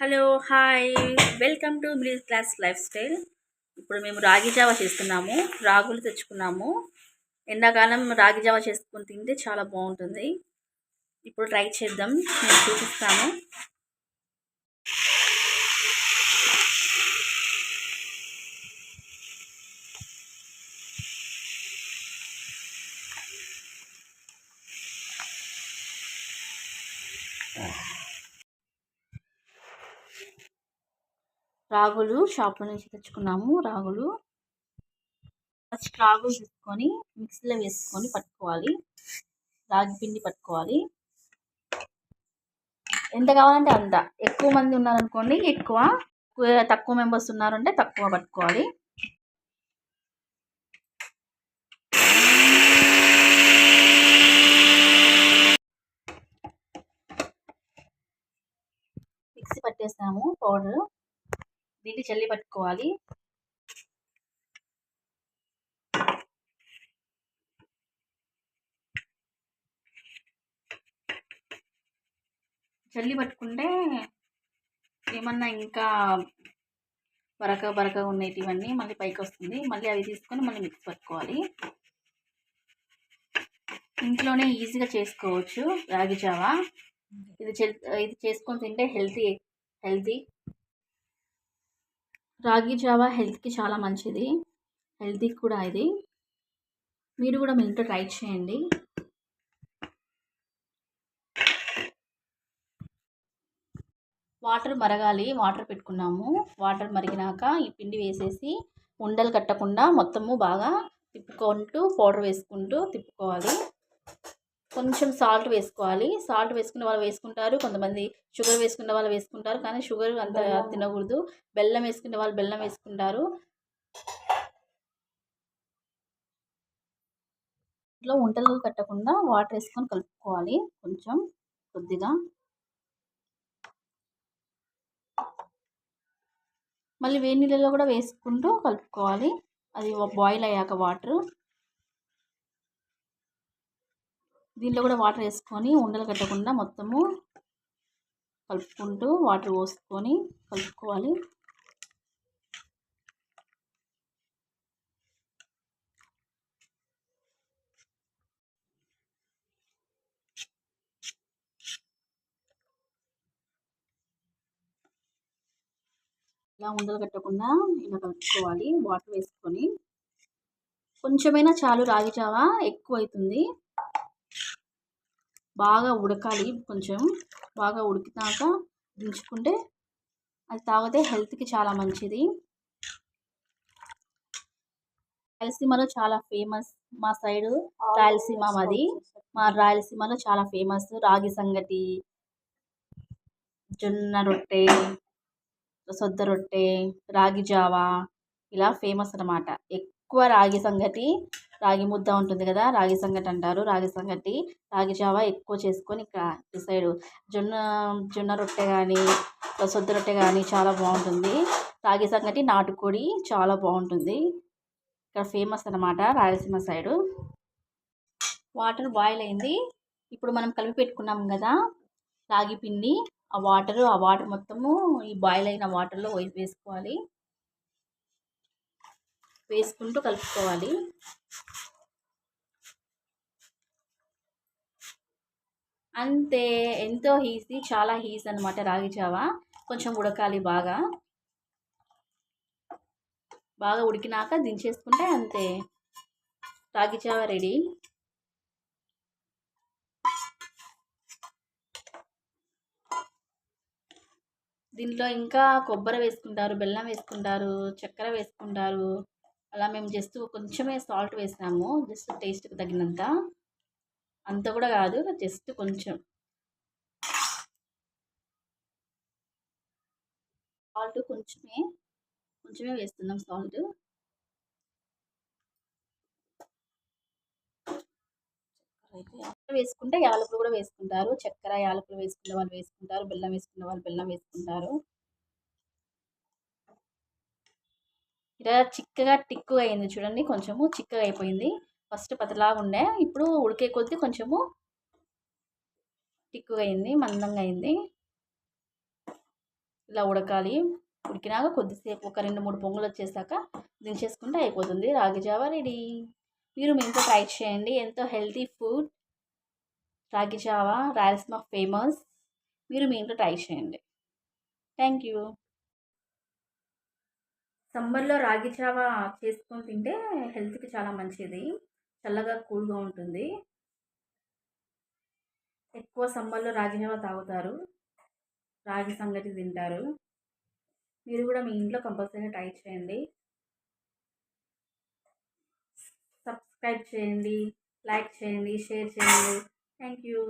Hello hi welcome to middle class life style. ఇప్పుడు మేము రాగి జావా చేస్తున్నాము. రాగులు తెచ్చుకున్నాము. ఎండాకాలం రాగి జావా చేసుకుని తింటే చాలా బాగుంటుంది. ఇప్పుడు ట్రై చేద్దాం, నేను చూపిస్తాను. రాగులు షాప్లో నుంచి తెచ్చుకున్నాము. ఫస్ట్ రాగులు తీసుకొని మిక్సీలో వేసుకొని పట్టుకోవాలి. రాగి పిండి పట్టుకోవాలి. ఎంత కావాలంటే అంత. ఎక్కువ మంది ఉన్నారనుకోండి ఎక్కువ, తక్కువ మెంబర్స్ ఉన్నారంటే తక్కువ పట్టుకోవాలి. మిక్సీ పట్టేసాము పౌడర్. దీన్ని చల్లి పట్టుకోవాలి. చల్లి పట్టుకుంటే ఏమన్నా ఇంకా బరకగా ఉన్నాయి ఇవన్నీ మళ్ళీ పైకి వస్తుంది. మళ్ళీ అవి తీసుకొని మళ్ళీ మిక్స్ పట్టుకోవాలి. ఇంట్లోనే ఈజీగా చేసుకోవచ్చు రాగి జావా. ఇది చేసుకొని తింటే హెల్తీ. రాగి జావా హెల్త్కి చాలా మంచిది, హెల్తీ కూడా ఇది. మీరు కూడా మీ ఇంట్లో ట్రై చేయండి. వాటర్ మరగాలి. వాటర్ పెట్టుకున్నాము. వాటర్ మరిగినాక ఈ పిండి వేసేసి ఉండలు కట్టకుండా మొత్తము బాగా తిప్పుకుంటూ పౌడర్ వేసుకుంటూ తిప్పుకోవాలి. కొంచెం సాల్ట్ వేసుకోవాలి. సాల్ట్ వేసుకునే వాళ్ళు వేసుకుంటారు, కొంతమంది షుగర్ వేసుకునే వాళ్ళు వేసుకుంటారు. కానీ షుగర్ అంత తినకూడదు. బెల్లం వేసుకునే వాళ్ళు బెల్లం వేసుకుంటారు. ఇట్లా ఉంటలు కట్టకుండా వాటర్ వేసుకొని కలుపుకోవాలి. కొద్దిగా మళ్ళీ వేడి నీళ్ళలో కూడా వేసుకుంటూ కలుపుకోవాలి. అది బాయిల్ అయ్యాక వాటర్, దీనిలో కూడా వాటర్ వేసుకొని ఉండలు కట్టకుండా మొత్తము కలుపుకుంటూ వాటర్ పోసుకొని కలుపుకోవాలి. ఇలా ఉండలు కట్టకుండా ఇలా కలుపుకోవాలి. వాటర్ వేసుకొని కొంచెమైనా చాలు. రాగి జావా ఎక్కువ అవుతుంది. బాగా ఉడకాలి. కొంచెం బాగా ఉడికినాక దించుకుంటే అది తాగితే హెల్త్కి చాలా మంచిది. రాయలసీమలో చాలా ఫేమస్. మా సైడు రాయలసీమ మాది. మా రాయలసీమలో చాలా ఫేమస్ రాగి సంగటి, జొన్న రొట్టె, సొద్ద రొట్టె, రాగి జావా ఇలా ఫేమస్ అన్నమాట. ఎక్కువ రాగి సంగటి, రాగి ముద్ద ఉంటుంది కదా, రాగి సంగటి అంటారు. రాగి సంగటి, రాగి జావా ఎక్కువ చేసుకొని ఇక్కడ ఈ సైడు జొన్న రొట్టె కానీ సొద్ద రొట్టె కానీ చాలా బాగుంటుంది. రాగి సంగటి నాటుకోడి చాలా బాగుంటుంది. ఇక్కడ ఫేమస్ అన్నమాట రాయలసీమ సైడు. వాటర్ బాయిల్ అయింది. ఇప్పుడు మనం కలిపి పెట్టుకున్నాం కదా రాగి పిండి, ఆ వాటర్ మొత్తము ఈ బాయిల్ అయిన వాటర్లో వేసుకోవాలి. వేసుకుంటూ కలుపుకోవాలి. అంతే, ఎంతో ఈజీ, చాలా ఈజీ అనమాట రాగి జావా. కొంచెం ఉడకాలి. బాగా ఉడికినాక దించేసుకుంటే అంతే, రాగి జావా రెడీ. దీంట్లో ఇంకా కొబ్బరి వేసుకుంటారు, బెల్లం వేసుకుంటారు, చక్కెర వేసుకుంటారు. అలా మేము జస్ట్ కొంచెమే సాల్ట్ వేసాము, జస్ట్ టేస్ట్కి తగినంత. అంత కూడా కాదు, జస్ట్ కొంచెం సాల్ట్ కొంచెమే వేస్తున్నాం సాల్ట్. వేసుకుంటే యాలకులు కూడా వేసుకుంటారు. చక్కెర యాలకులు వేసుకునే వాళ్ళు వేసుకుంటారు, బెల్లం వేసుకునే వాళ్ళు బెల్లం వేసుకుంటారు. ఇలా చిక్కగా టిక్కుగా అయింది చూడండి, కొంచెము చిక్కగా అయిపోయింది. ఫస్ట్ పతలాగా ఉండే, ఇప్పుడు ఉడికే కొద్దీ కొంచెము టిక్కుగా అయింది, మందంగా అయింది. ఇలా ఉడకాలి. ఉడికినాక కొద్దిసేపు ఒక 2, 3 పొంగులు వచ్చేసాక దించేసుకుంటే అయిపోతుంది. రాగి జావా రెడీ. మీరు మీ ఇంట్లో ట్రై చేయండి. ఎంతో హెల్తీ ఫుడ్ రాగి జావా. రాయలసీమ ఫేమస్. మీరు మీ ఇంట్లో ట్రై చేయండి. Thank you. సమ్మర్లో రాగి జావా చేసుకొని తింటే హెల్త్కి చాలా మంచిది. చల్లగా కూల్గా ఉంటుంది. ఎక్కువ సమ్మర్లో రాగి జావా తాగుతారు. రాగి సంగటి తింటారు. మీరు కూడా మీ ఇంట్లో కంపల్సరీ ట్రై చేయండి. సబ్స్క్రైబ్ చేయండి, లైక్ చేయండి, షేర్ చేయండి. Thank you.